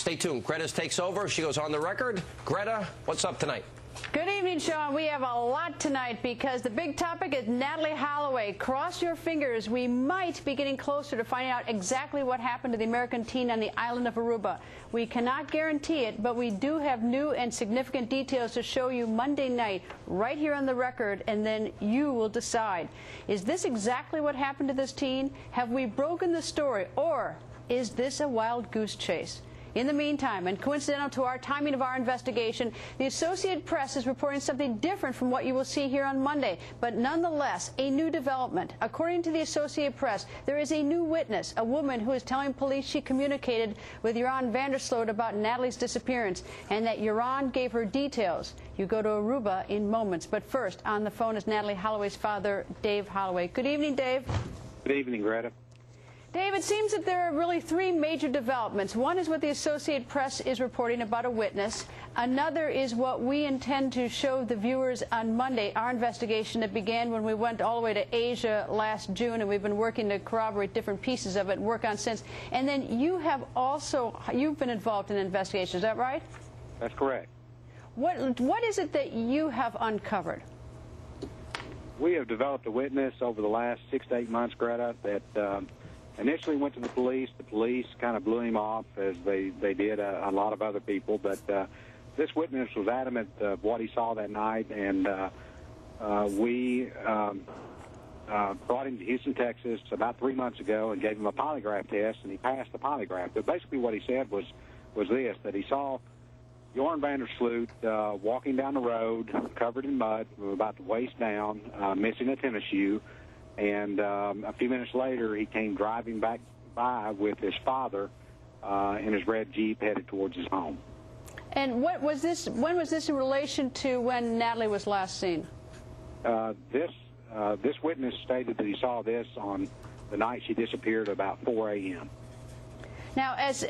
Stay tuned. Greta takes over. She goes on the record. Greta, what's up tonight? Good evening, Sean. We have a lot tonight because the big topic is NATALEE Holloway. Cross your fingers. We might be getting closer to finding out exactly what happened to the American teen on the island of Aruba. We cannot guarantee it, but we do have new and significant details to show you Monday night right here on the record, and then you will decide. Is this exactly what happened to this teen? Have we broken the story, or is this a wild goose chase? In the meantime, and coincidental to our timing of our investigation, the Associated Press is reporting something different from what you will see here on Monday, but nonetheless a new development. According to the Associated Press, there is a new witness, a woman who is telling police she communicated with Joran Vandersloot about Natalee's disappearance, and that Joran gave her details. You go to Aruba in moments, but first, on the phone is NATALEE Holloway's father, Dave Holloway. Good evening, Dave. Good evening, Greta. Dave, it seems that there are really three major developments. One is what the Associated Press is reporting about a witness. Another is what we intend to show the viewers on Monday, our investigation that began when we went all the way to Asia last June, and we've been working to corroborate different pieces of it and work on since. And then you have also, you've been involved in an investigation, is that right? That's correct. What is it that you have uncovered? We have developed a witness over the last 6 to 8 months, Greta, that initially went to the police. The police kind of blew him off, as they did a lot of other people. But this witness was adamant of what he saw that night, and we brought him to Houston, Texas about 3 months ago and gave him a polygraph test, and he passed the polygraph. But basically what he said was this, that he saw Joran Vandersloot walking down the road, covered in mud, from about the waist down, missing a tennis shoe. And a few minutes later, he came driving back by with his father in his red Jeep headed towards his home. And what was this? When was this in relation to when Natalee was last seen? This witness stated that he saw this on the night she disappeared about 4 a.m. Now, as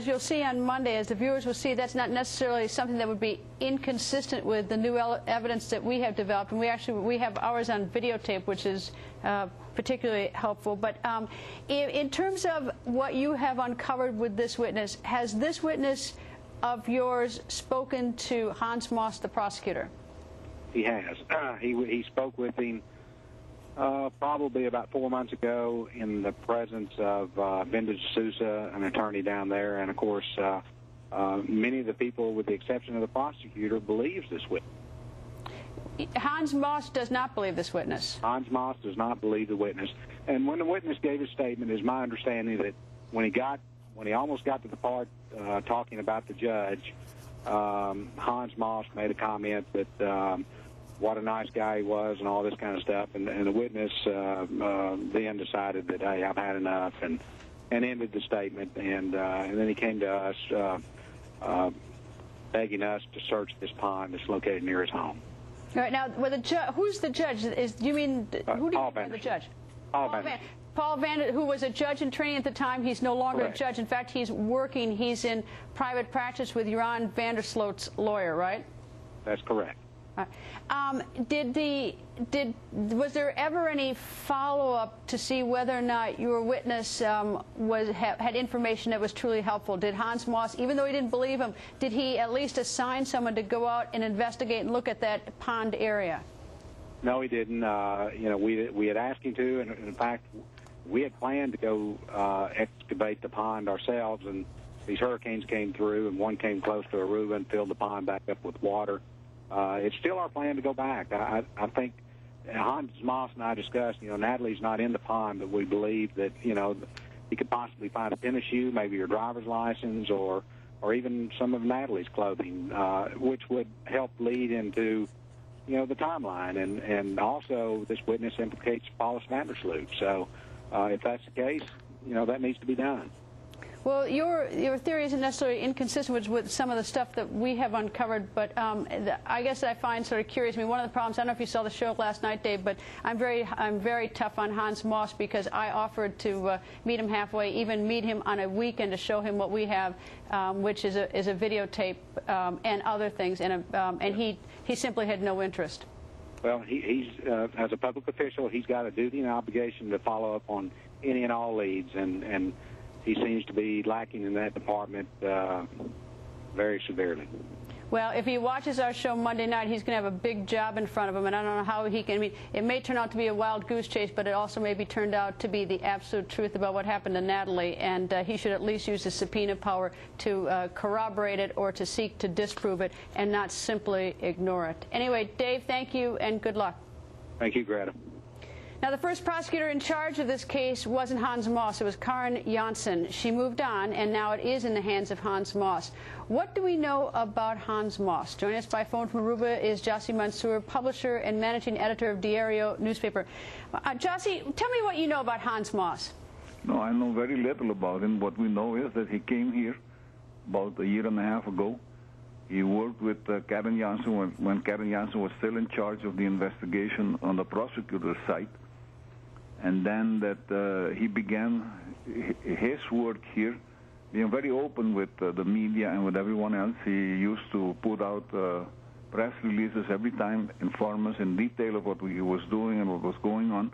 you'll see on Monday, as the viewers will see, that's not necessarily something that would be inconsistent with the new evidence that we have developed, and we have ours on videotape, which is particularly helpful. But in terms of what you have uncovered with this witness, has this witness of yours spoken to Hans Moss, the prosecutor? He has. He spoke with him probably about 4 months ago in the presence of Benda D'Souza, an attorney down there, and of course many of the people, with the exception of the prosecutor, believes this witness. Hans Moss does not believe this witness. Hans Moss does not believe the witness. And when the witness gave his statement, it's my understanding that when he almost got to the part talking about the judge, Hans Moss made a comment that what a nice guy he was and all this kind of stuff, and the witness then decided that, hey, I've had enough, and ended the statement, and then he came to us begging us to search this pond that's located near his home. All right, now, who's the judge? Do you mean, who do you mean the judge? Paul Vandersloot, who was a judge in training at the time. He's no longer Correct. a judge. In fact, he's in private practice with Joran Vandersloot's lawyer, right? That's correct. Was there ever any follow-up to see whether or not your witness had information that was truly helpful? Did Hans Moss, even though he didn't believe him, did he at least assign someone to go out and investigate and look at that pond area? No, he didn't. You know, we had asked him to, and in fact, we had planned to go excavate the pond ourselves, and these hurricanes came through, and one came close to Aruba and filled the pond back up with water. It's still our plan to go back. I think Hans Moss and I discussed, you know, Natalee's not in the pond, but we believe that, you know, he could possibly find a tennis shoe, maybe your driver's license, or even some of Natalee's clothing, which would help lead into, you know, the timeline. And also this witness implicates Paulus Vandersloot. So if that's the case, you know, that needs to be done. Well, your theory isn't necessarily inconsistent with some of the stuff that we have uncovered, but I guess I find sort of curious. I mean, one of the problems, I don't know if you saw the show last night, Dave, but I'm very tough on Hans Moss because I offered to meet him halfway, even meet him on a weekend to show him what we have, which is a videotape and other things, and he simply had no interest. Well, he's as a public official, he's got a duty and obligation to follow up on any and all leads, and he seems to be lacking in that department very severely. Well, if he watches our show Monday night, he's going to have a big job in front of him, and I don't know how he can. I mean, it may turn out to be a wild goose chase, but it also may be turned out to be the absolute truth about what happened to Natalie, and he should at least use his subpoena power to corroborate it or to seek to disprove it and not simply ignore it. Anyway, Dave, thank you and good luck. Thank you, Greta. Now, the first prosecutor in charge of this case wasn't Hans Moss. It was Karen Janssen. She moved on, and now it is in the hands of Hans Moss. What do we know about Hans Moss? Joining us by phone from Aruba is Jussie Mansour, publisher and managing editor of Diario newspaper. Jussie, tell me what you know about Hans Moss. No, I know very little about him. What we know is that he came here about a year and a half ago. He worked with Karen Janssen when Karen Janssen was still in charge of the investigation on the prosecutor's side. And then that he began his work here, being very open with the media and with everyone else. He used to put out press releases every time, inform us in detail of what he was doing and what was going on.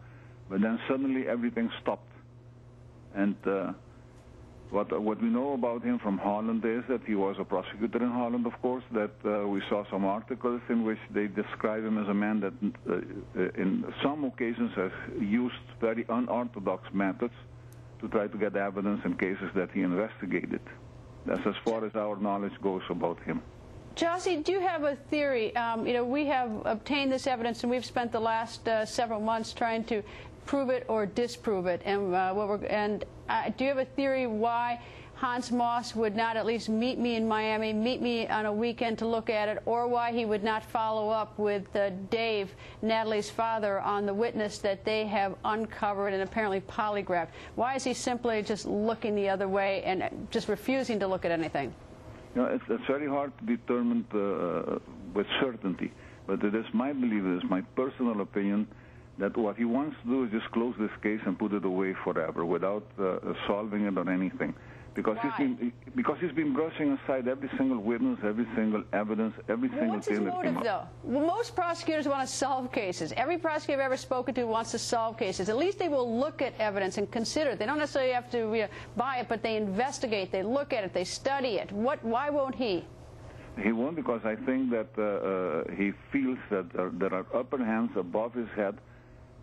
But then suddenly everything stopped. And what we know about him from Holland is that he was a prosecutor in Holland, of course, that we saw some articles in which they describe him as a man that in some occasions has used very unorthodox methods to try to get evidence in cases that he investigated. That's as far as our knowledge goes about him. Jussie, do you have a theory? You know, we have obtained this evidence, and we've spent the last several months trying to prove it or disprove it. And do you have a theory why Hans Moss would not at least meet me in Miami, meet me on a weekend to look at it, or why he would not follow up with Dave, Natalie's father, on the witness that they have uncovered and apparently polygraphed? Why is he simply just looking the other way and just refusing to look at anything? You know, it's very hard to determine with certainty, but it is my belief, it is my personal opinion, that what he wants to do is just close this case and put it away forever without solving it or anything. Because he's been brushing aside every single witness, every single evidence, every single thing that came up. What's his motive, though? Well, most prosecutors want to solve cases. Every prosecutor I've ever spoken to wants to solve cases. At least they will look at evidence and consider it. They don't necessarily have to buy it, but they investigate, they look at it, they study it. Why won't he? He won't, because I think that he feels that there are upper hands above his head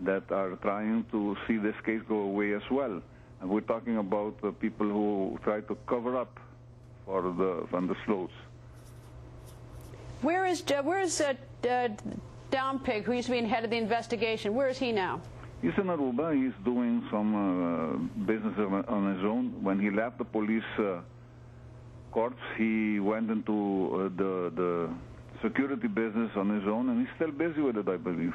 that are trying to see this case go away as well. And we're talking about people who try to cover up from the sleuths. Where is Downpig, who used to be head of the investigation? Where is he now? He's in Aruba. He's doing some business on his own. When he left the police courts, he went into the security business on his own, and he's still busy with it, I believe.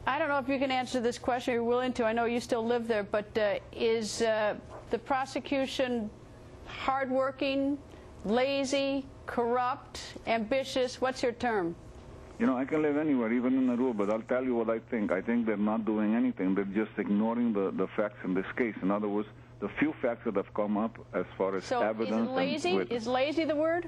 I don't know if you can answer this question, you're willing to. I know you still live there, but is the prosecution hardworking, lazy, corrupt, ambitious? What's your term? You know, I can live anywhere, even in Aruba, but I'll tell you what I think. I think they're not doing anything. They're just ignoring the facts in this case. In other words, the few facts that have come up as far as evidence. So is it lazy? Is lazy the word?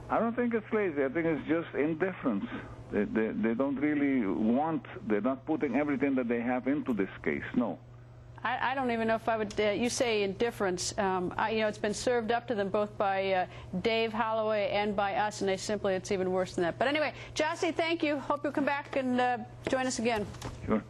I don't think it's lazy. I think it's just indifference. They don't really want, they're not putting everything that they have into this case, no. I don't even know if I would, you say indifference. You know, it's been served up to them both by Dave Holloway and by us, and it's even worse than that. But anyway, Jussie, thank you. Hope you'll come back and join us again. Sure.